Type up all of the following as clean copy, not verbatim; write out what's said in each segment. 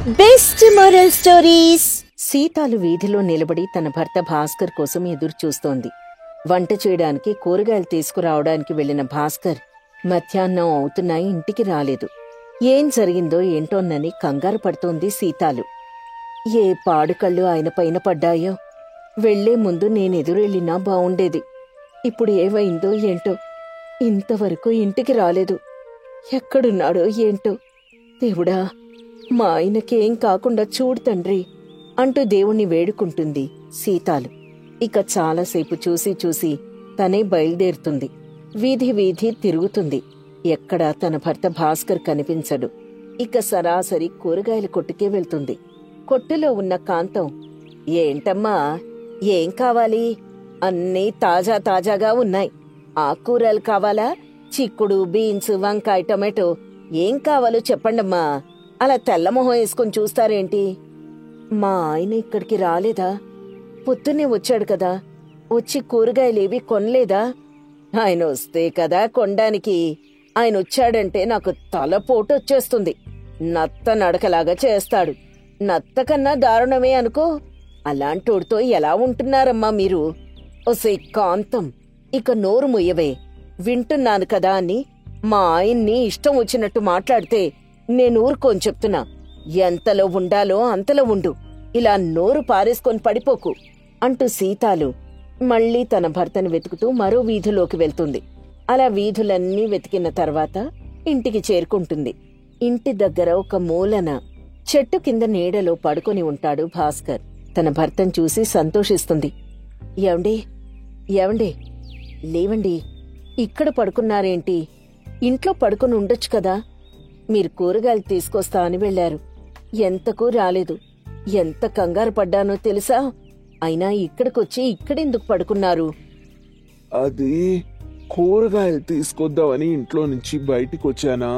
Best moral stories. సీతాలు వీధిలో నిలబడి తన భర్త భాస్కర్ కోసం ఎదురు చూస్తోంది. వంట చేయడానికి కూరగాయలు తీసుకురావడానికి వెళ్లిన భాస్కర్ మధ్యాహ్నం అవుతున్నా ఇంటికి రాలేదు. ఏం జరిగిందో ఏంటోనని కంగారు పడుతోంది సీతాలు. ఏ పాడుకళ్ళు ఆయన పైన పడ్డాయో. వెళ్లే ముందు నేనెదురెళ్ళినా బావుండేది. ఇప్పుడు ఏవైందో ఏంటో. ఇంతవరకు ఇంటికి రాలేదు. ఎక్కడున్నాడో ఏంటో. దేవుడా, మా ఆయనకేం కాకుండా చూడు తండ్రి అంటూ దేవుణ్ణి వేడుకుంటుంది సీతాలు. ఇక చాలాసేపు చూసి తనే బయలుదేరుతుంది. వీధి వీధి తిరుగుతుంది. ఎక్కడా తన భర్త భాస్కర్ కనిపించడు. ఇక సరాసరి కూరగాయల కొట్టుకే వెళ్తుంది. కొట్టులో ఉన్న కాంతం, ఏంటమ్మా, ఏం కావాలి? అన్నీ తాజాగా ఉన్నాయి. ఆకుకూరలు కావాలా? చిక్కుడు, బీన్స్, వంకాయ, టొమాటో ఏం కావాలో చెప్పండమ్మా. అలా తెల్లమొహం వేసుకుని చూస్తారేంటి? మా ఆయన ఇక్కడికి రాలేదా? పొద్దున్నే వచ్చాడు కదా, వచ్చి కూరగాయలేవి కొనలేదా? ఆయన వస్తే కదా కొనడానికి. ఆయన వచ్చాడంటే నాకు తలపోటు వచ్చేస్తుంది. నత్త నడకలాగా చేస్తాడు. నత్త కన్నా దారుణమే అనుకో. అలాంటోడితో ఎలా ఉంటున్నారమ్మా మీరు? ఒసే కాంతం, ఇక నోరు ముయ్యవే. వింటున్నాను కదా అని మా ఆయన్ని ఇష్టం వచ్చినట్టు మాట్లాడితే నేను ఊరుకోని చెప్తున్నా. ఎంతలో ఉండాలో అంతలో ఉండు. ఇలా నోరు పారేసుకొని పడిపోకు అంటూ సీతాలు మళ్లీ తన భర్తను వెతుకుతూ మరో వీధిలోకి వెళ్తుంది. అలా వీధులన్నీ వెతికిన తర్వాత ఇంటికి చేరుకుంటుంది. ఇంటి దగ్గర ఒక మూలన చెట్టు కింద నీడలో పడుకొని ఉంటాడు భాస్కర్. తన భర్తను చూసి సంతోషిస్తుంది. ఏవండి, లేవండి, ఇక్కడ పడుకున్నారేంటి? ఇంట్లో పడుకుని ఉండొచ్చు కదా. మీరు కూరగాయలు తీసుకొస్తా అని వెళ్లారు. ఎంతకు రాలేదు. ఎంత కంగారు పడ్డానో తెలుసా? అయినా ఇక్కడికొచ్చి ఇక్కడెందుకు పడుకున్నారు? అది కూరగాయలు తీసుకొద్దామని ఇంట్లో నుంచి బయటికొచ్చానా.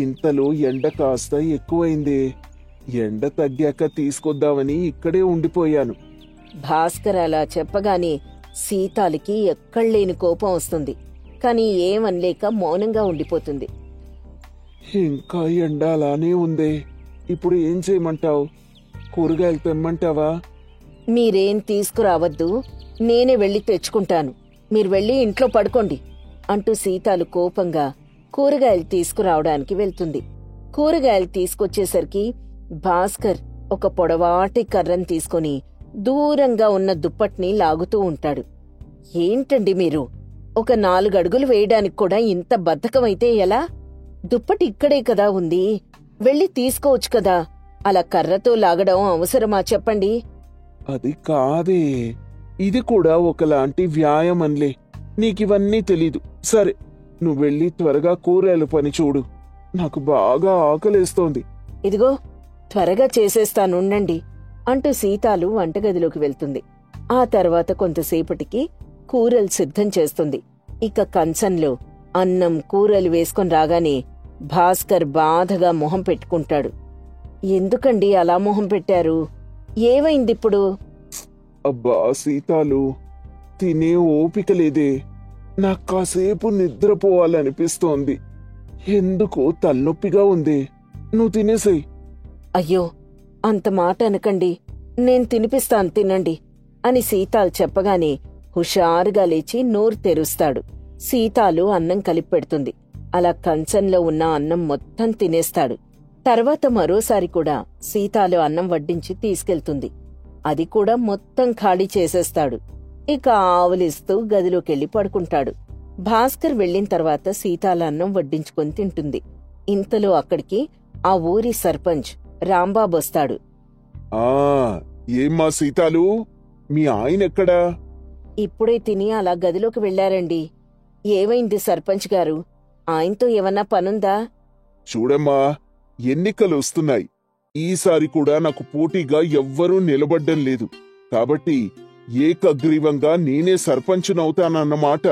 ఇంతలో ఎండ కాస్త ఎక్కువైంది. ఎండ తగ్గాక తీసుకొద్దామని ఇక్కడే ఉండిపోయాను. భాస్కర్ అలా చెప్పగానే సీతాలికి ఎక్కడ్లేని కోపం వస్తుంది. కాని ఏమనలేక మౌనంగా ఉండిపోతుంది. ఇంకా ఎండ అలానే ఉందే. ఇప్పుడు ఏం చేయమంటావు? కూరగాయలు తెమ్మంటావా? మీరేం తీసుకురావద్దు, నేనే వెళ్లి తెచ్చుకుంటాను. మీరు వెళ్లి ఇంట్లో పడుకోండి అంటూ సీతాలు కోపంగా కూరగాయలు తీసుకురావడానికి వెళ్తుంది. కూరగాయలు తీసుకొచ్చేసరికి భాస్కర్ ఒక పొడవాటి కర్రను తీసుకుని దూరంగా ఉన్న దుప్పట్ని లాగుతూ ఉంటాడు. ఏంటండి మీరు? ఒక 4 అడుగులు వేయడానికి కూడా ఇంత బద్ధకమైతే ఎలా? దుప్పటి ఇక్కడే కదా ఉంది, వెళ్లి తీసుకోవచ్చు కదా. అలా కర్రతో లాగడం అవసరమా చెప్పండి? అది కాదే, ఇది కూడా ఒకలాంటి వ్యాయామంలే. నీకివన్నీ తెలీదు. సరే, నువ్వు వెళ్ళి త్వరగా కూరగాయల పని చూడు. నాకు బాగా ఆకలేస్తోంది. ఇదిగో త్వరగా చేసేస్తానుండండి అంటూ సీతాలు వంటగదిలోకి వెళ్తుంది. ఆ తర్వాత కొంతసేపటికి కూరలు సిద్ధం చేస్తుంది. ఇక కంచంలో అన్నం, కూరలు వేసుకొని రాగానే భాస్కర్ బాధగా మొహం పెట్టుకుంటాడు. ఎందుకండి అలా మొహం పెట్టారు? ఏమైందిప్పుడు? అబ్బా సీతాలు, తినే ఓపిక లేదే. నాకు కాసేపు నిద్రపోవాలనిపిస్తోంది. ఎందుకో తలనొప్పిగా ఉంది. నువ్వు తినేసేయ్. అయ్యో, అంత మాట అనకండి. నేను తినిపిస్తాను, తినండి అని సీతాలు చెప్పగానే హుషారుగా లేచి నోరు తెరుస్తాడు. సీతాలు అన్నం కలిపెడుతుంది. అలా కంచంలో ఉన్న అన్నం మొత్తం తినేస్తాడు. తర్వాత మరోసారి కూడా సీతాలు అన్నం వడ్డించి తీసుకెళ్తుంది. అది కూడా మొత్తం ఖాళీ చేసేస్తాడు. ఇక ఆవులిస్తూ గదిలోకెళ్లి పడుకుంటాడు. భాస్కర్ వెళ్లిన తర్వాత సీతాల అన్నం వడ్డించుకొని తింటుంది. ఇంతలో అక్కడికి ఆ ఊరి సర్పంచ్ రాంబాబు వస్తాడు. ఏమ్మా సీతాలు, మీ ఆయనెక్కడా? ఇప్పుడే తిని అలా గదిలోకి వెళ్లారండి. ఏమైంది సర్పంచ్ గారు? ఆయనతో ఏమన్నా పనుందా? చూడమ్మా, ఎన్నికలు వస్తున్నాయి. ఈసారి కూడా నాకు పోటీగా ఎవ్వరూ నిలబడ్డం లేదు. కాబట్టి ఏకగ్రీవంగా నేనే సర్పంచునవుతానన్నమాట.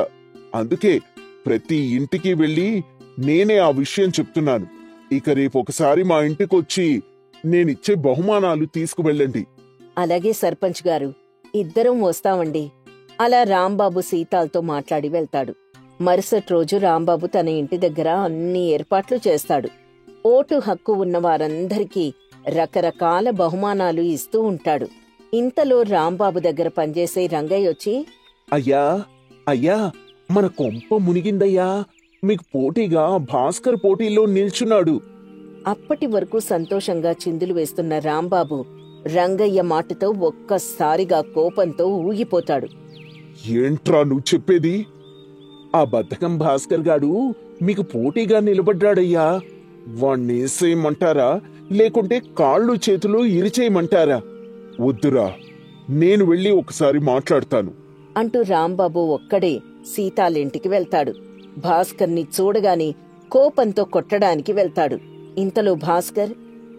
అందుకే ప్రతి ఇంటికి వెళ్లి నేనే ఆ విషయం చెప్తున్నాను. ఇక రేపొకసారి మా ఇంటికొచ్చి నేనిచ్చే బహుమానాలు తీసుకువెళ్ళండి. అలాగే సర్పంచ్ గారు, ఇద్దరం వస్తామండి. అలా రాంబాబు సీతాలతో మాట్లాడి వెళ్తాడు. మరుసటి రోజు రాంబాబు తన ఇంటి దగ్గర అన్ని ఏర్పాట్లు చేస్తాడు. ఓటు హక్కు ఉన్న వారందరికీ రకరకాల బహుమానాలు ఇస్తూ ఉంటాడు. ఇంతలో రాంబాబు దగ్గర పనిచేసే రంగయ్య వచ్చి, అయ్యా అయ్యా, మన కొంప మునిగిందయ్యా. మీకు పోటీగా భాస్కర్ పోటీల్లో నిల్చున్నాడు. అప్పటి వరకు సంతోషంగా చిందులు వేస్తున్న రాంబాబు రంగయ్య మాటతో ఒక్కసారిగా కోపంతో ఊగిపోతాడు. ఏంట్రా నువ్వు చెప్పేది? ఆ బద్ధకం భాస్కర్ గాడు మీకు పోటీగా నిలబడ్డాడయ్యా. వాణ్ణేసేయమంటారా, లేకుంటే కాళ్ళు చేతులు ఇరిచేయమంటారా? వద్దురా, నేను వెళ్ళి ఒకసారి మాట్లాడతాను అంటూ రాంబాబు ఒక్కడే సీతాలింటికి వెళ్తాడు. భాస్కర్ని చూడగానే కోపంతో కొట్టడానికి వెళ్తాడు. ఇంతలో భాస్కర్,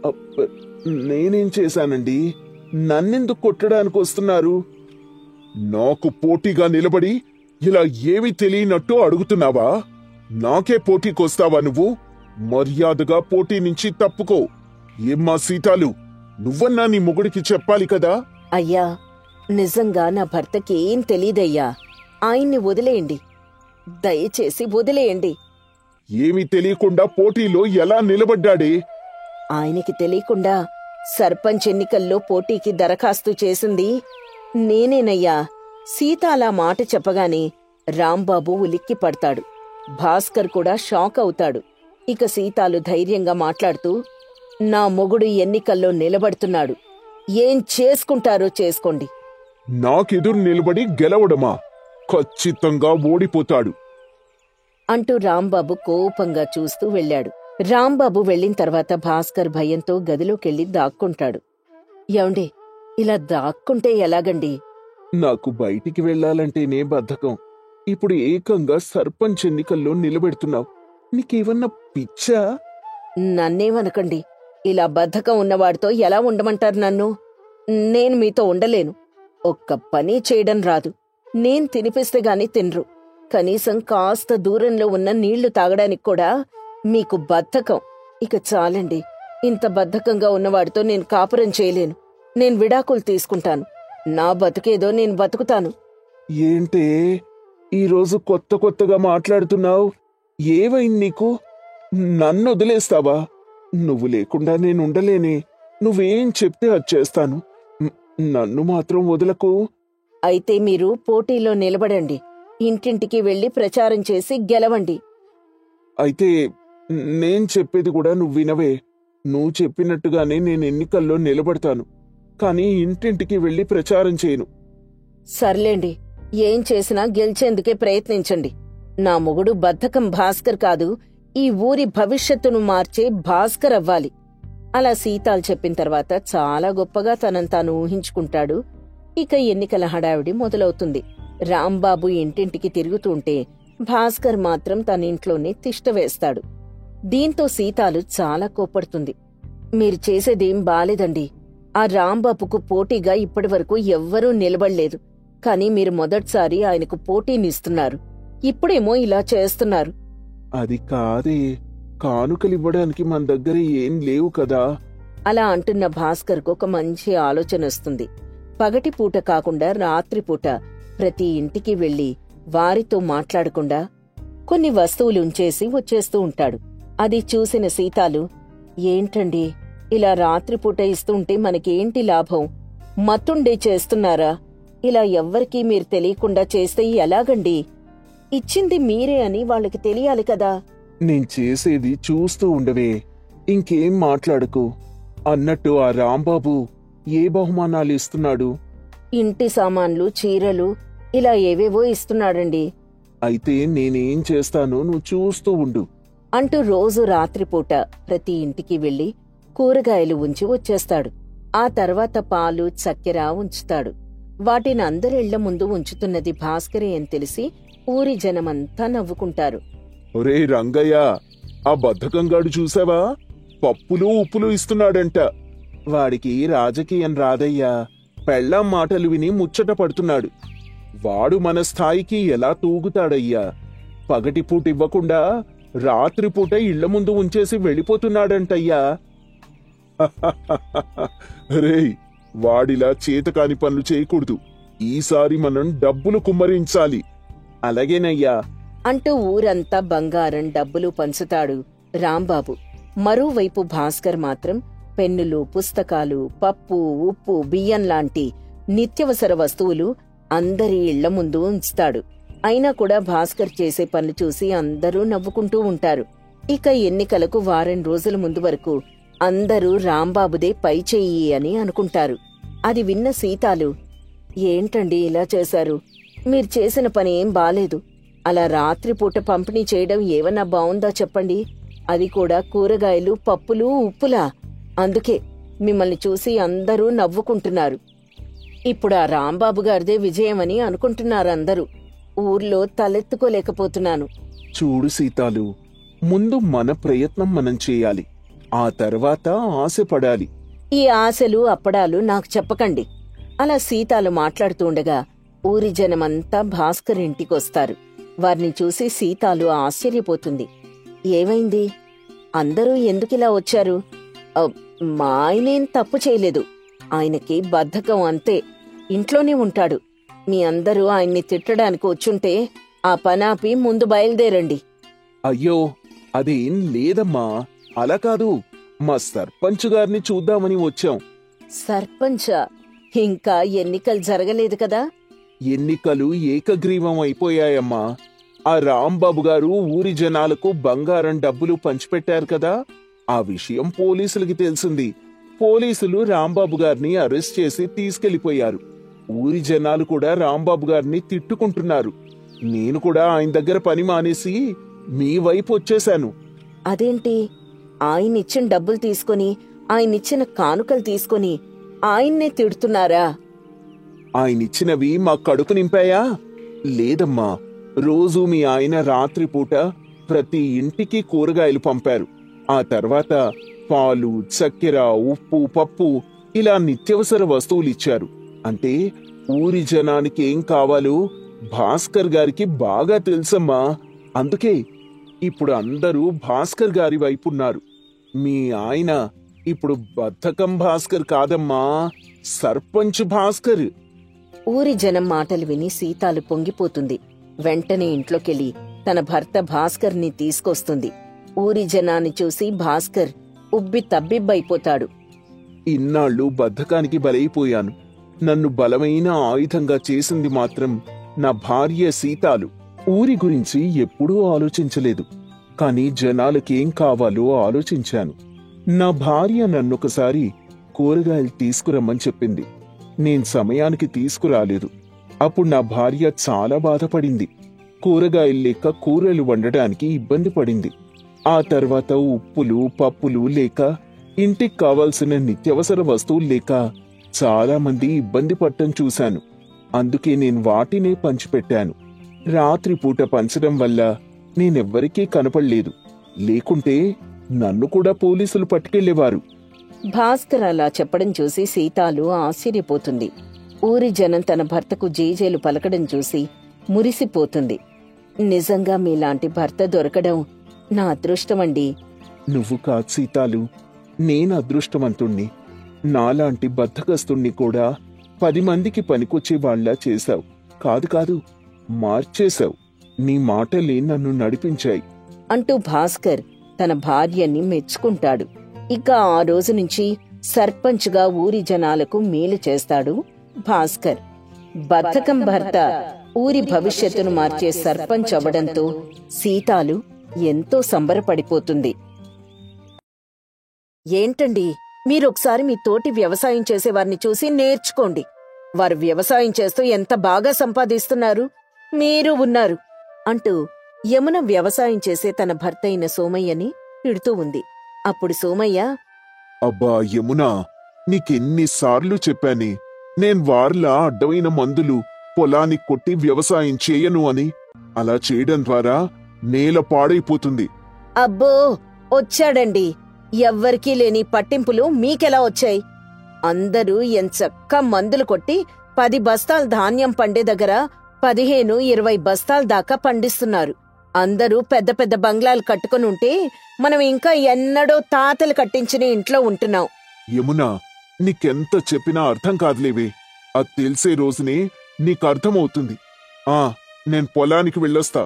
అబ్బ, నేనేం చేశానండి? నన్నెందుకు కొట్టడానికి వస్తున్నారు? నాకు పోటీగా నిలబడి ఇలా ఏమీ తెలియనట్టు అడుగుతున్నావా? నాకే పోటీకొస్తావా నువ్వు? మర్యాదగా పోటీ నుంచి తప్పుకో. ఏమ్మా సీతాలు, నువ్వన్నా నీ మొగుడికి చెప్పాలి కదా. అయ్యా, నిజంగా నా భర్తకి ఏం తెలీదయ్యా. ఆయన్ని వదిలేయండి, దయచేసి వదిలేయండి. ఏమీ తెలియకుండా పోటీలో ఎలా నిలబడ్డాడే? ఆయనకి తెలియకుండా సర్పంచ్ ఎన్నికల్లో పోటీకి దరఖాస్తు చేసింది నేనేనయ్యా. సీత అలా మాట చెప్పగానే రాంబాబు ఉలిక్కి పడతాడు. భాస్కర్ కూడా షాక్ అవుతాడు. ఇక సీతాలు ధైర్యంగా మాట్లాడుతూ, నా మొగుడు ఎన్నికల్లో నిలబడుతున్నాడు, ఏం చేసుకుంటారో చేసుకోండి. నాకెదురు నిలబడి గెలవడమా? ఖచ్చితంగా ఓడిపోతాడు అంటూ రాంబాబు కోపంగా చూస్తూ వెళ్ళాడు. రాంబాబు వెళ్ళిన తర్వాత భాస్కర్ భయంతో గదిలోకెళ్ళి దాక్కుంటాడు. యాండే, ఇలా దాక్కుంటే ఎలాగండి? నాకు బయటికి వెళ్లాలంటేనే బద్ధకం. ఇప్పుడు ఏకంగా సర్పంచ్ ఎన్నికల్లో నిలబెడుతున్నావు. నీకేమన్నా పిచ్చా? నన్నేమనకండి. ఇలా బద్ధకం ఉన్నవాడితో ఎలా ఉండమంటారు నన్ను? నేను మీతో ఉండలేను. ఒక్క పని చేయడం రాదు. నేను తినిపిస్తే గాని తినరు. కనీసం కాస్త దూరంలో ఉన్న నీళ్లు తాగడానికి కూడా మీకు బద్ధకం. ఇక చాలండి. ఇంత బద్ధకంగా ఉన్నవాడితో నేను కాపురం చేయలేను. నేను విడాకులు తీసుకుంటాను. నా బతుకేదో నేను బతుకుతాను. ఏంటే ఈరోజు కొత్తగా మాట్లాడుతున్నావు? ఏవైంది నీకు? నన్ను వదిలేస్తావా? నువ్వు లేకుండా నేనుండలేనే. నువ్వేం చెప్తే అది చేస్తాను. నన్ను మాత్రం వదలకు. అయితే మీరు పోటీలో నిలబడండి. ఇంటింటికి వెళ్లి ప్రచారం చేసి గెలవండి. అయితే నేను చెప్పేది కూడా నువ్వు వినవే. నువ్వు చెప్పినట్టుగానే నేను ఎన్నికల్లో నిలబడతాను, కానీ ఇంటింటికి వెళ్లి ప్రచారం చేయను. సర్లేండి, ఏం చేసినా గెలిచేందుకే ప్రయత్నించండి. నా మొగుడు బద్ధకం భాస్కర్ కాదు, ఈ ఊరి భవిష్యత్తును మార్చే భాస్కర్ అవ్వాలి. అలా సీతాలు చెప్పిన తర్వాత చాలా గొప్పగా తనను తాను ఊహించుకుంటాడు. ఇక ఎన్నికల హడావిడి మొదలవుతుంది. రాంబాబు ఇంటింటికి తిరుగుతుంటే భాస్కర్ మాత్రం తన ఇంట్లోనే తిష్టవేస్తాడు. దీంతో సీతాలు చాలా కోపడుతుంది. మీరు చేసేదేం బాలేదండి. ఆ రాంబాబుకు పోటీగా ఇప్పటివరకు ఎవ్వరూ నిలబడలేదు. కాని మీరు మొదటిసారి ఆయనకు పోటీనిస్తున్నారు. ఇప్పుడేమో ఇలా చేస్తున్నారు. అది కాదే, కానుకలివ్వడానికి మన దగ్గర ఏం లేవు కదా. అలా అంటున్న భాస్కర్కు ఒక మంచి ఆలోచన వస్తుంది. పగటిపూట కాకుండా రాత్రిపూట ప్రతి ఇంటికి వెళ్లి వారితో మాట్లాడకుండా కొన్ని వస్తువులు ఉంచేసి వచ్చేస్తూ ఉంటాడు. అది చూసిన సీతాలు, ఏంటండి ఇలా రాత్రిపూట ఇస్తుంటే మనకేంటి లాభం? మత్తుండే చేస్తున్నారా? ఇలా ఎవ్వరికీ మీరు తెలియకుండా చేస్తే ఎలాగండి? ఇచ్చింది మీరే అని వాళ్ళకి తెలియాలి కదా. నేను చేసేది చూస్తూ ఉండవే, ఇంకేం మాట్లాడకు. అన్నట్టు ఆ రాంబాబు ఏ బహుమానాలు ఇస్తున్నాడు? ఇంటి సామాన్లు, చీరలు, ఇలా ఏవేవో ఇస్తున్నాడండి. అయితే నేనేం చేస్తానో నువ్వు చూస్తూ ఉండు అంటూ రోజు రాత్రిపూట ప్రతి ఇంటికి వెళ్లి కూరగాయలు ఉంచి వచ్చేస్తాడు. ఆ తర్వాత పాలు, చక్కెర ఉంచుతాడు. వాటిని అందరిళ్ల ముందు ఉంచుతున్నది భాస్కరే అని తెలిసి ఊరి జనమంతా నవ్వుకుంటారు. ఒరే రంగయ్య, ఆ బద్ధకంగాడు చూసావా? పప్పులు ఉప్పులు ఇస్తున్నాడంట. వాడికి రాజకీయం రాదయ్యా. పెళ్ళాం మాటలు విని ముచ్చట పడుతున్నాడు. వాడు మన స్థాయికి ఎలా తూగుతాడయ్యా? పగటిపూట ఇవ్వకుండా రాత్రిపూట ఇళ్ల ముందు ఉంచేసి వెళ్ళిపోతున్నాడంటయ్యా. రేయ్, వాడిలా చేతకాని పనులు చేయకూడదు. ఈసారి మనం డబ్బులు కుమ్మరించాలి. అలాగేనయ్యా అంటూ ఊరంతా బంగారం, డబ్బులు పంచుతాడు రాంబాబు. మరోవైపు భాస్కర్ మాత్రం పెన్నులు, పుస్తకాలు, పప్పు, ఉప్పు, బియ్యం లాంటి నిత్యవసర వస్తువులు అందరి ఇళ్ల ముందు ఉంచుతాడు. అయినా కూడా భాస్కర్ చేసే పనులు చూసి అందరూ నవ్వుకుంటూ ఉంటారు. ఇక ఎన్నికలకు వారం రోజుల ముందు వరకు అందరూ రాంబాబుదే పై చెయ్యి అని అనుకుంటారు. అది విన్న సీతాలు, ఏంటండి ఇలా చేశారు? మీరు చేసిన పని ఏం బాలేదు. అలా రాత్రిపూట పంపిణీ చేయడం ఏమన్నా బావుందా చెప్పండి? అది కూడా కూరగాయలు, పప్పులు, ఉప్పులా? అందుకే మిమ్మల్ని చూసి అందరూ నవ్వుకుంటున్నారు. ఇప్పుడు ఆ రాంబాబు గారిదే విజయమని అనుకుంటున్నారందరూ. ఊర్లో తలెత్తుకోలేకపోతున్నాను. చూడు సీతాలు, ముందు మన ప్రయత్నం మనం చేయాలి. ఆ తర్వాత ఆశపడాలి. ఈ ఆశలు అప్పడాలు నాకు చెప్పకండి. అలా సీతాలు మాట్లాడుతూ ఉండగా ఊరి జనమంతా భాస్కర్ ఇంటికొస్తారు. వారిని చూసి సీతాలు ఆశ్చర్యపోతుంది. ఏమైంది? అందరూ ఎందుకిలా వచ్చారు? మా ఆయనేం తప్పు చేయలేదు. ఆయనకి బద్ధకం అంతే. ఇంట్లోనే ఉంటాడు. మీ అందరూ ఆయన్ని తిట్టడానికి వచ్చుంటే ఆ పనాపి ముందు బయలుదేరండి. అయ్యో, అదేం లేదమ్మా. అలా కాదు, మా సర్పంచ్ గారిని చూద్దామని వచ్చాం. సర్పంచా? ఇంకా ఎన్నికలు జరగలేదు కదా? ఎన్నికలు ఏకగ్రీవం అయిపోయాయమ్మా. ఆ రాంబాబు గారు ఊరి జనాలకు బంగారం డబ్బులు పంచిపెట్టారు కదా. ఆ విషయం పోలీసులకి తెలిసింది. పోలీసులు రాంబాబు గారిని అరెస్ట్ చేసి తీసుకెళ్లిపోయారు. ఊరి జనాలు కూడా రాంబాబు గారిని తిట్టుకుంటున్నారు. నేను కూడా ఆయన దగ్గర పని మానేసి మీ వైపు వచ్చేశాను. అదేంటి? ఆయనిచ్చిన డబ్బులు తీసుకుని, ఆయనిచ్చిన కానుకలు తీసుకుని ఆయన్నే తిడుతున్నారా? ఆయనిచ్చినవి మా కడుపు నింపాయా? లేదమ్మా. రోజూ మీ ఆయన రాత్రిపూట ప్రతి ఇంటికి కూరగాయలు పంపారు. ఆ తర్వాత పాలు, చక్కెర, ఉప్పు, పప్పు ఇలా నిత్యవసర వస్తువులిచ్చారు. అంటే ఊరి జనానికి ఏం కావాలో భాస్కర్ గారికి బాగా తెలుసమ్మా. అందుకే ఇప్పుడు అందరూ భాస్కర్ గారి వైపున్నారు. మీ ఆయన ఇప్పుడు బద్ధకం భాస్కర్ కాదమ్మా, సర్పంచ్ భాస్కర్. ఊరి జనం మాటలు విని సీతాలు పొంగిపోతుంది. వెంటనే ఇంట్లోకెళ్ళి తన భర్త భాస్కర్ని తీసుకొస్తుంది. ఊరి జనాన్ని చూసి భాస్కర్ ఉబ్బి తబ్బిబ్బైపోతాడు. ఇన్నాళ్ళు బద్ధకానికి బలైపోయాను. నన్ను బలమైన ఆయుధంగా చేసింది మాత్రం నా భార్య సీతాలు. ఊరి గురించి ఎప్పుడూ ఆలోచించలేదు, కాని జనాలకేం కావాలో ఆలోచించాను. నా భార్య నన్నొకసారి కూరగాయలు తీసుకురమ్మని చెప్పింది. నేను సమయానికి తీసుకురాలేదు. అప్పుడు నా భార్య చాలా బాధపడింది. కూరగాయలు లేక కూరలు వండడానికి ఇబ్బంది పడింది. ఆ తర్వాత ఉప్పులు, పప్పులు లేక, ఇంటికి కావాల్సిన నిత్యవసర వస్తువులు లేక చాలా మంది ఇబ్బంది పడటం చూశాను. అందుకే నేను వాటినే పంచిపెట్టాను. రాత్రిపూట పంచడం వల్ల నేనెవ్వరికీ కనపడలేదు. లేకుంటే నన్ను కూడా పోలీసులు పట్టుకెళ్లేవారు. భాస్కర్ అలా చెప్పడం చూసి సీతాలు ఆశ్చర్యపోతుంది. ఊరి జనం తన భర్తకు జేజేలు పలకడం చూసి మురిసిపోతుంది. నిజంగా మీలాంటి భర్త దొరకడం నా అదృష్టమండి. నువ్వు కాదు సీతాలు, నేను అదృష్టవంతుణ్ణి. నాలాంటి బద్ధకస్తుణ్ణి కూడా 10 మందికి పనికొచ్చే వాళ్ళ చేశావు. కాదు కాదు, మార్చేశావు. నీ మాటలే నన్ను నడిపించాయి అంటూ భాస్కర్ తన భార్యని మెచ్చుకుంటాడు. ఇక ఆ రోజు నుంచి సర్పంచ్గా ఊరి జనాలకు మేలు చేస్తాడు భాస్కర్. బద్ధకం భర్త ఊరి భవిష్యత్తును మార్చే సర్పంచ్ అవ్వడంతో సీతాలు ఎంతో సంబరపడిపోతుంది. ఏంటండి, మీరొకసారి మీ తోటి వ్యవసాయం చేసేవారిని చూసి నేర్చుకోండి. వారు వ్యవసాయం చేస్తూ ఎంత బాగా సంపాదిస్తున్నారు, మీరు ఉన్నారు అంటూ యమున వ్యవసాయం చేసే తన భర్త అయిన సోమయ్యని తిడుతూ ఉంది. అప్పుడు సోమయ్య, అబ్బా యమునా, నీకెన్నిసార్లు చెప్పానే నేను వార్లా అడ్డమైన మందులు పొలానికి కొట్టి వ్యవసాయం చేయను అని. అలా చేయడం ద్వారా నేల పాడైపోతుంది. అబ్బో వచ్చాడండి. ఎవ్వరికీ లేని పట్టింపులు మీకెలా వచ్చాయి? అందరూ ఎంచక్కా మందులు కొట్టి 10 బస్తాల ధాన్యం పండే దగ్గర 15-20 బస్తాల దాకా పండిస్తున్నారు. అందరూ పెద్ద పెద్ద బంగ్లాలు కట్టుకునుంటే మనం ఇంకా ఎన్నడో తాతలు కట్టించిన ఇంట్లో ఉంటున్నాం. యమునా, నీకెంత చెప్పినా అర్థం కాదులేవే. అది తెలిసే రోజునే నీకర్థమవుతుంది. నేను పొలానికి వెళ్ళొస్తా.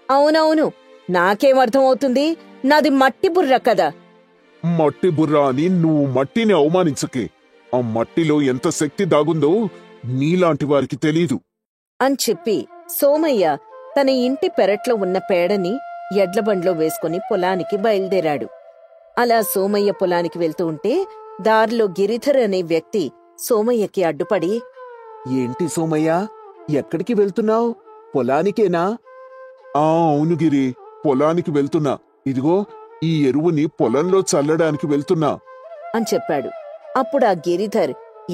అవునవును, నాకేం అర్థమవుతుంది? నాది మట్టి బుర్ర కదా. మట్టి బుర్ర అని నువ్వు మట్టిని అవమానించకే. ఆ మట్టిలో ఎంత శక్తి దాగుందో నీలాంటి వారికి తెలీదు అని చెప్పి సోమయ్య తన ఇంటి పెరట్లో ఉన్న పేడని ఎడ్లబండ్లో వేసుకుని పొలానికి బయలుదేరాడు. అలా సోమయ్య పొలానికి వెళ్తూ ఉంటే దారిలో గిరిధర్ అనే వ్యక్తి సోమయ్యకి అడ్డుపడి, ఏంటి సోమయ్య, ఎక్కడికి వెళ్తున్నావు? పొలానికేనా? అవును గిరి, పొలానికి వెళ్తున్నా. ఇదిగో ఈ ఎరువుని పొలంలో చల్లడానికి వెళ్తున్నా అని చెప్పాడు. అప్పుడు ఆ గిరిధర్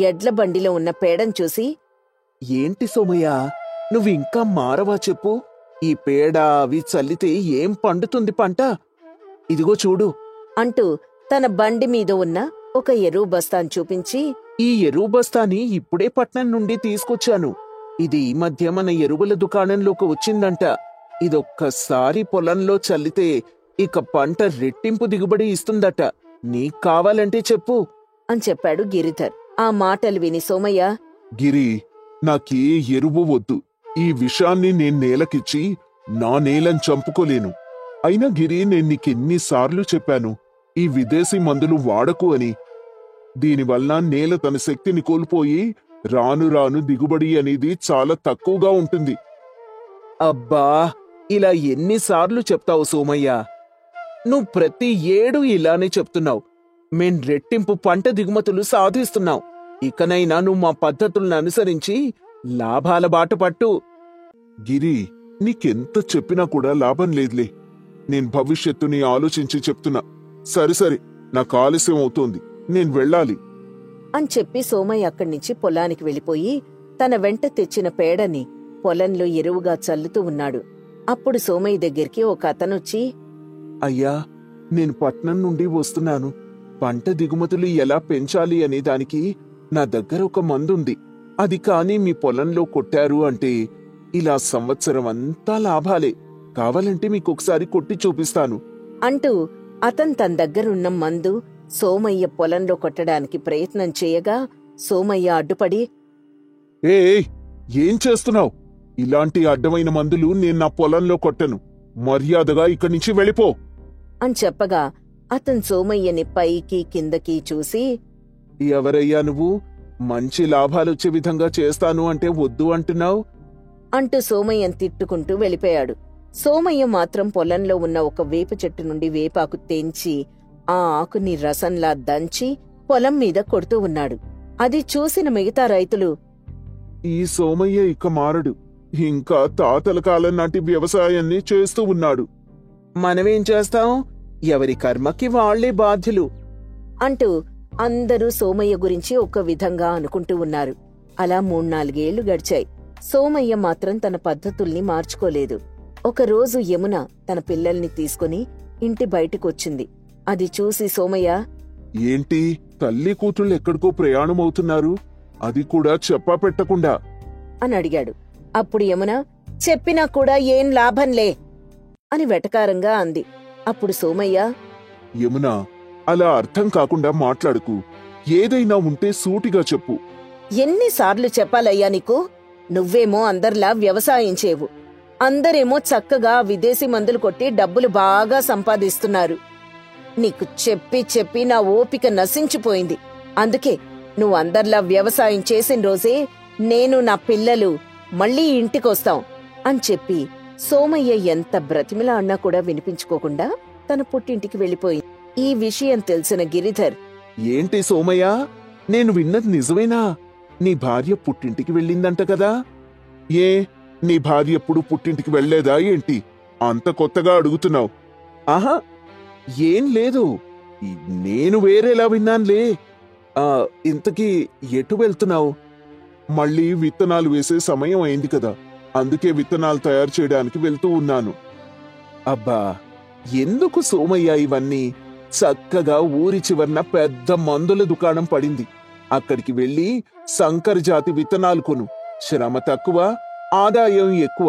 ఎడ్ల బండిలో ఉన్న పేడను చూసి, ఏంటి సోమయ్య, నువ్వింకా మారవా చెప్పు? ఈ పేడ అవి చల్లితే ఏం పండుతుంది పంట? ఇదిగో చూడు అంటూ తన బండి మీద ఉన్న ఒక ఎరువు బస్తాను చూపించి, ఈ ఎరువు బస్తాని ఇప్పుడే పట్నం నుండి తీసుకొచ్చాను. ఇది ఈ మధ్య మన ఎరువుల దుకాణంలోకి వచ్చిందంట. ఇదొక్కసారి పొలంలో చల్లితే ఇక పంట రెట్టింపు దిగుబడి ఇస్తుందట. నీకు కావాలంటే చెప్పు అని చెప్పాడు గిరిధర్. ఆ మాటలు విని సోమయ్య, గిరి, నాకే ఎరువు వద్దు. ఈ విషాన్ని నేను నేలకిచ్చి నా నేలను చంపుకోలేను. అయినా గిరి, నేను నీకెన్నిసార్లు చెప్పాను ఈ విదేశీ మందులు వాడకు అని. దీనివల్ల నేల తన శక్తిని కోల్పోయి రాను రాను దిగుబడి అనేది చాలా తక్కువగా ఉంటుంది. అబ్బా, ఇలా ఎన్నిసార్లు చెప్తావు సోమయ్య? నువ్వు ప్రతి ఏడు ఇలానే చెప్తున్నావు. మేం రెట్టింపు పంట దిగుమతులు సాధిస్తున్నావు. ఇకనైనా నువ్వు మా పద్ధతులను అనుసరించి లాభాల బాట పట్టు. గిరి, నీకెంత చెప్పినా కూడా లాభం లేదులే. నేను భవిష్యత్తుని ఆలోచించి చెప్తున్నా. సరే, నాకు ఆలస్యం అవుతోంది, నేను వెళ్ళాలి అని చెప్పి సోమయ్య అక్కడి నుంచి పొలానికి వెళ్ళిపోయి తన వెంట తెచ్చిన పేడని పొలంలో ఎరువుగా చల్లుతూ ఉన్నాడు. అప్పుడు సోమయ్య దగ్గరికి ఒక అతనొచ్చి, అయ్యా, నేను పట్నం నుండి వస్తున్నాను. పంట దిగుమతులు ఎలా పెంచాలి అనే దానికి నా దగ్గర ఒక మందుంది. అది కాని మీ పొలంలో కొట్టారు అంటే ఇలా సంవత్సరం అంతా లాభాలే. కావాలంటే మీకొకసారి కొట్టి చూపిస్తాను అంటూ అతను తన దగ్గరున్న మందు సోమయ్య పొలంలో కొట్టడానికి ప్రయత్నం చేయగా సోమయ్య అడ్డుపడి, ఏం చేస్తున్నావు? ఇలాంటి అడ్డమైన మందులు నేను నా పొలంలో కొట్టను. మర్యాదగా ఇక్కడి నుంచి వెళ్ళిపో అని చెప్పగా అతను సోమయ్యని పైకి కిందకి చూసి, ఎవరయ్యా నువ్వు? మంచి లాభాలొచ్చే విధంగా చేస్తాను అంటే వద్దు అంటున్నావు అంటూ సోమయ్యని తిట్టుకుంటూ వెళ్ళిపోయాడు. సోమయ్య మాత్రం పొలంలో ఉన్న ఒక వేప చెట్టు నుండి వేపాకు తెంచి ఆ ఆకుని రసంలా దంచి పొలం మీద కొడుతూ ఉన్నాడు. అది చూసిన మిగతా రైతులు, ఈ సోమయ్య ఇక మారడు. ఇంకా తాతల కాలం నాటి వ్యవసాయాన్ని చేస్తూ ఉన్నాడు. మనమేం చేస్తాం? ఎవరి కర్మకి వాళ్లే బాధ్యులు అంటూ అందరూ సోమయ్య గురించి ఒక విధంగా అనుకుంటూ ఉన్నారు. అలా 3-4 ఏళ్లు గడిచాయి. సోమయ్య మాత్రం తన పద్ధతుల్ని మార్చుకోలేదు. ఒకరోజు యమున తన పిల్లల్ని తీసుకుని ఇంటి బయటకొచ్చింది. అది చూసి సోమయ్య, ఏంటి, తల్లి కూతుళ్ళు ఎక్కడికో ప్రయాణమవుతున్నారు? అది కూడా చెప్పా పెట్టకుండా అని అడిగాడు. అప్పుడు యమున, చెప్పినా కూడా ఏం లాభంలే అని వెటకారంగా అంది. అప్పుడు సోమయ్య, యమునా, అలా అర్థం కాకుండా మాట్లాడుకు. ఏదైనా ఉంటే సూటిగా చెప్పు. ఎన్నిసార్లు చెప్పాలయ్యా నీకు? నువ్వేమో అందరిలా వ్యవసాయం చేవు, అందరేమో చక్కగా విదేశీ మందులు కొట్టి డబ్బులు బాగా సంపాదిస్తున్నారు. నీకు చెప్పి చెప్పి నా ఓపిక నశించిపోయింది. అందుకే నువ్వు అందర్లా వ్యవసాయం చేసిన రోజే నేను నా పిల్లలు మళ్లీ ఇంటికొస్తాం అని చెప్పి సోమయ్య ఎంత బ్రతిమిలా అన్నా కూడా వినిపించుకోకుండా తన పుట్టింటికి వెళ్ళిపోయింది. ఈ విషయం తెలిసిన గిరిధర్, ఏంటి సోమయ్య, నేను విన్నది నిజమేనా? నీ భార్య పుట్టింటికి వెళ్ళిందంట కదా? నీ భార్య ఎప్పుడు పుట్టింటికి వెళ్లేదా ఏంటి? అంత కొత్తగా అడుగుతున్నావు. ఆహా, ఏం లేదు. నేను వేరేలా విన్నానులే. ఇంతకీ ఎటు వెళ్తున్నావు? మళ్ళీ విత్తనాలు వేసే సమయం అయింది కదా, అందుకే విత్తనాలు తయారు చేయడానికి వెళ్తూ ఉన్నాను. అబ్బా, ఎందుకు సోమయ్య ఇవన్నీ? చక్కగా ఊరి చివరన పెద్ద మందుల దుకాణం పడింది. అక్కడికి వెళ్లి సంకర జాతి విత్తనాలు కొను. శ్రమ తక్కువ, ఆదాయం ఎక్కువ.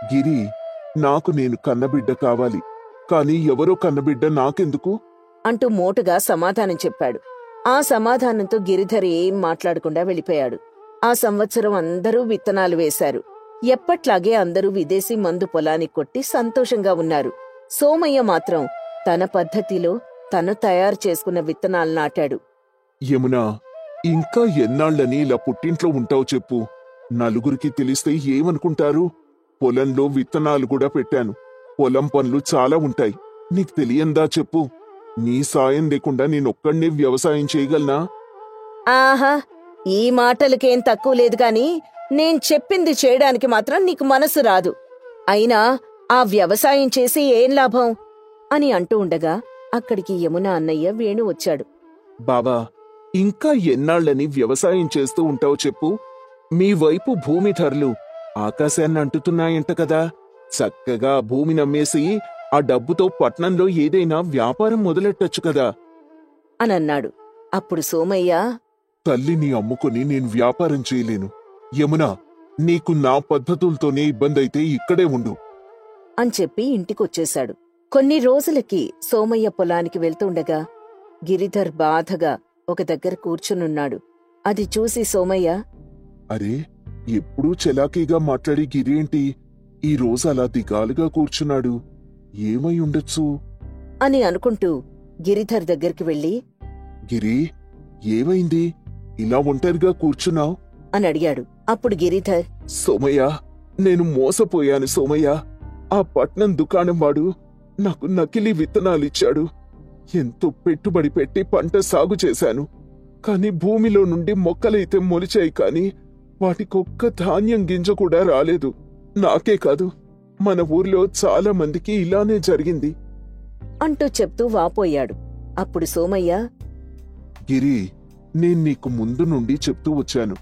గిరి, నాకు నేను కన్నబిడ్డ కావాలి, కాని ఎవరో కన్నబిడ్డ నాకెందుకు అంటూ మోటుగా సమాధానం చెప్పాడు. ఆ సమాధానంతో గిరిధర్ ఏం మాట్లాడకుండా వెళ్ళిపోయాడు. ఆ సంవత్సరం అందరూ విత్తనాలు వేశారు. ఎప్పట్లాగే అందరూ విదేశీ మందు పొలానికి కొట్టి సంతోషంగా ఉన్నారు. సోమయ్య మాత్రం తన పద్ధతిలో తను తయారు చేసుకున్న విత్తనాలు నాటాడు. యమునా, ఇంకా ఎన్నాళ్ళని ఇలా పుట్టింట్లో ఉంటావు చెప్పు. నలుగురికి తెలిస్తే ఏమనుకుంటారు? పొలంలో విత్తనాలు కూడా పెట్టాను. పొలం పనులు చాలా ఉంటాయి. నీకు తెలియందా చెప్పు? నీ సాయం లేకుండా నేనొక్కడినే వ్యవసాయం చేయగలనా? ఆహా, ఈ మాటలకేం తక్కువ లేదు గాని నేను చెప్పింది చేయడానికి మాత్రం నీకు మనసు రాదు. అయినా ఆ వ్యవసాయం చేసి ఏం లాభం అని అంటూ ఉండగా అక్కడికి యమున అన్నయ్య వేణు వచ్చాడు. బాబా, ఇంకా ఎన్నాళ్ళని వ్యవసాయం చేస్తూ ఉంటావు చెప్పు. మీ వైపు భూమి ధరలు ఆకాశాన్ని అంటుతున్నాయంట కదా. చక్కగా భూమిని అమ్మేసి ఆ డబ్బుతో పట్నంలో ఏదైనా వ్యాపారం మొదలెట్టొచ్చు కదా అనన్నాడు. అప్పుడు సోమయ్య, తల్లిని అమ్ముకుని నేను వ్యాపారం చేయలేను. యమునా, నీకు నా పద్ధతులతోనే ఇబ్బందైతే ఇక్కడే ఉండు అని చెప్పి ఇంటికొచ్చేశాడు. కొన్ని రోజులకి సోమయ్య పొలానికి వెళ్తుండగా గిరిధర్ బాధగా ఒక దగ్గర కూర్చునున్నాడు. అది చూసి సోమయ్య, అరే, ఎప్పుడూ చలాకీగా మాట్లాడి గిరేంటి ఈ రోజు అలా దిగాలుగా కూర్చున్నాడు? ఏమై ఉండొచ్చు అని అనుకుంటూ గిరిధర్ దగ్గరికి వెళ్లి, గిరి, ఏమైంది ఇలా ఒంటరిగా కూర్చున్నావు అని అడిగాడు. అప్పుడు గిరిధర్, సోమయ్య, నేను మోసపోయాను సోమయ్య. ఆ పట్నం దుకాణం వాడు నాకు నకిలీ విత్తనాలిచ్చాడు. ఎంతో పెట్టుబడి పెట్టి పంట సాగు చేశాను. కాని భూమిలో నుండి మొక్కలైతే మొలిచాయి కాని వాటికొక్క ధాన్యం గింజ కూడా రాలేదు. నాకే కాదు, మన ఊర్లో చాలా మందికి ఇలానే జరిగింది అంటూ చెప్తూ వాపోయాడు. అప్పుడు సోమయ్య, గిరి, నేను నీకు ముందు నుండి చెప్తూ వచ్చాను,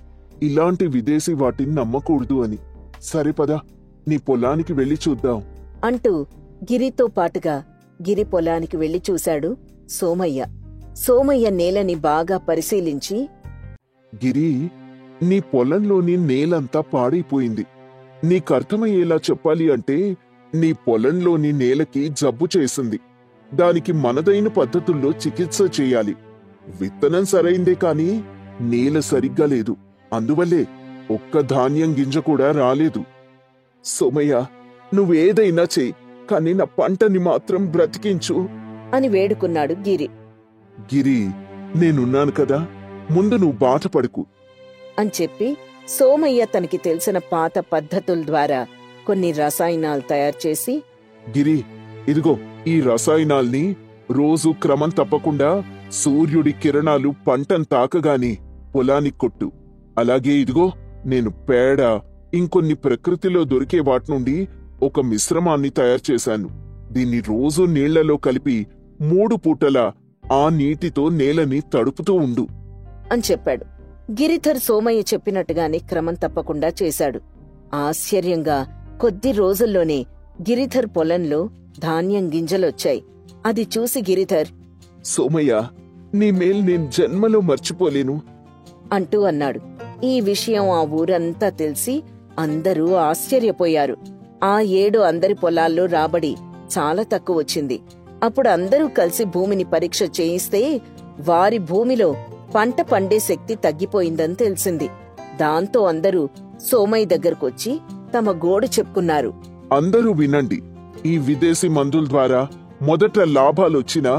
ఇలాంటి విదేశీ వాటిని నమ్మకూడదు అని. సరే పద, నీ పొలానికి వెళ్లి చూద్దాం అంటూ గిరితో పాటుగా గిరి పొలానికి వెళ్లి చూశాడు సోమయ్య. సోమయ్య నేలని బాగా పరిశీలించి, గిరి, నీ పొలంలోని నేలంతా పాడైపోయింది. నీకర్థమయ్యేలా చెప్పాలి అంటే నీ పొలంలోని నేలకి జబ్బు చేసింది. దానికి మనదైన పద్ధతుల్లో చికిత్స చేయాలి. విత్తనం సరైందే కాని నేల సరిగ్గా లేదు. అందువల్లే ఒక్క ధాన్యం గింజ కూడా రాలేదు. సోమయ్య, నువ్వేదైనా చెయ్యి, కాని నా పంటని మాత్రం బ్రతికించు అని వేడుకున్నాడు గిరి. గిరి, నేనున్నాను కదా, ముందు నువ్వు బాధపడకు అని చెప్పి సోమయ్య తనకి తెలిసిన పాత పద్ధతుల ద్వారా కొన్ని రసాయనాలు తయారు చేసి, గిరి, ఇదిగో ఈ రసాయనాల్ని రోజు క్రమం తప్పకుండా సూర్యుడి కిరణాలు పంటను తాకగాని పొలానికి కొట్టు. అలాగే ఇదిగో నేను పేడ, ఇంకొన్ని ప్రకృతిలో దొరికే వాటి నుండి ఒక మిశ్రమాన్ని తయారు చేశాను. దీన్ని రోజు నీళ్లలో కలిపి 3 పూటలా ఆ నీటితో నేలని తడుపుతూ ఉండు అని చెప్పాడు. గిరిధర్ సోమయ్య చెప్పినట్టుగానే క్రమం తప్పకుండా చేశాడు. ఆశ్చర్యంగా కొద్ది రోజుల్లోనే గిరిధర్ పొలంలో ధాన్యం గింజలొచ్చాయి. అది చూసి గిరిధర్, సోమయ్య, నీ మేలు నేను జన్మలో మర్చిపోలేను అంటూ అన్నాడు. ఈ విషయం ఆ ఊరంతా తెలిసి అందరూ ఆశ్చర్యపోయారు. ఆ ఏడు అందరి పొలాల్లో రాబడి చాలా తక్కువ వచ్చింది. అప్పుడు అందరూ కలిసి భూమిని పరీక్ష చేయిస్తే వారి భూమిలో పంట పండే శక్తి తగ్గిపోయిందని తెలిసింది. దాంతో అందరూ సోమయ్య దగ్గరకొచ్చి తమ గోడు చెప్పుకున్నారు. అందరూ వినండి, ఈ విదేశీ మందుల ద్వారా మొదట లాభాలొచ్చినా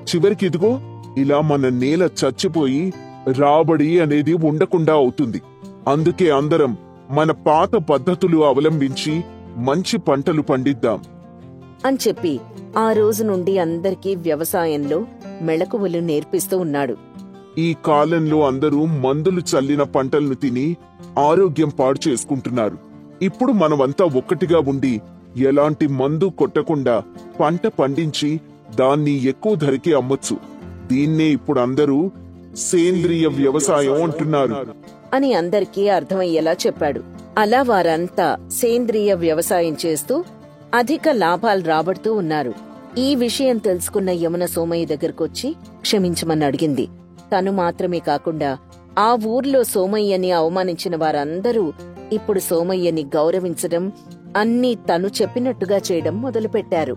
చివరికిదిగో ఇలా మన నేల చచ్చిపోయి రాబడి అనేది ఉండకుండా అవుతుంది. అందుకే అందరం మన పాత పద్ధతులు అవలంబించి మంచి పంటలు పండిద్దాం అని చెప్పి ఆ రోజు నుండి అందరికీ వ్యవసాయంలో మెళకువలు నేర్పిస్తూ ఉన్నాడు. ఈ కాలంలో అందరూ మందులు చల్లిన పంటలను తిని ఆరోగ్యం పాడు చేసుకుంటున్నారు. ఇప్పుడు మనమంతా ఒక్కటిగా ఉండి ఎలాంటి మందు కొట్టకుండా పంట పండించి దాన్ని ఎక్కువ ధరకి అమ్మొచ్చు. దీన్నే ఇప్పుడు అందరూ సేంద్రియ వ్యవసాయం అంటున్నారు అని అందరికీ అర్థమయ్యేలా చెప్పాడు. అలా వారంతా సేంద్రియ వ్యవసాయం చేస్తూ అధిక లాభాలు రాబడుతూ ఉన్నారు. ఈ విషయం తెలుసుకున్న యమున సోమయ్య దగ్గరకొచ్చి క్షమించమని అడిగింది. తను మాత్రమే కాకుండా ఆ ఊర్లో సోమయ్యని అవమానించిన వారందరూ ఇప్పుడు సోమయ్యని గౌరవించడం, అన్నీ తను చెప్పినట్టుగా చేయడం మొదలుపెట్టారు.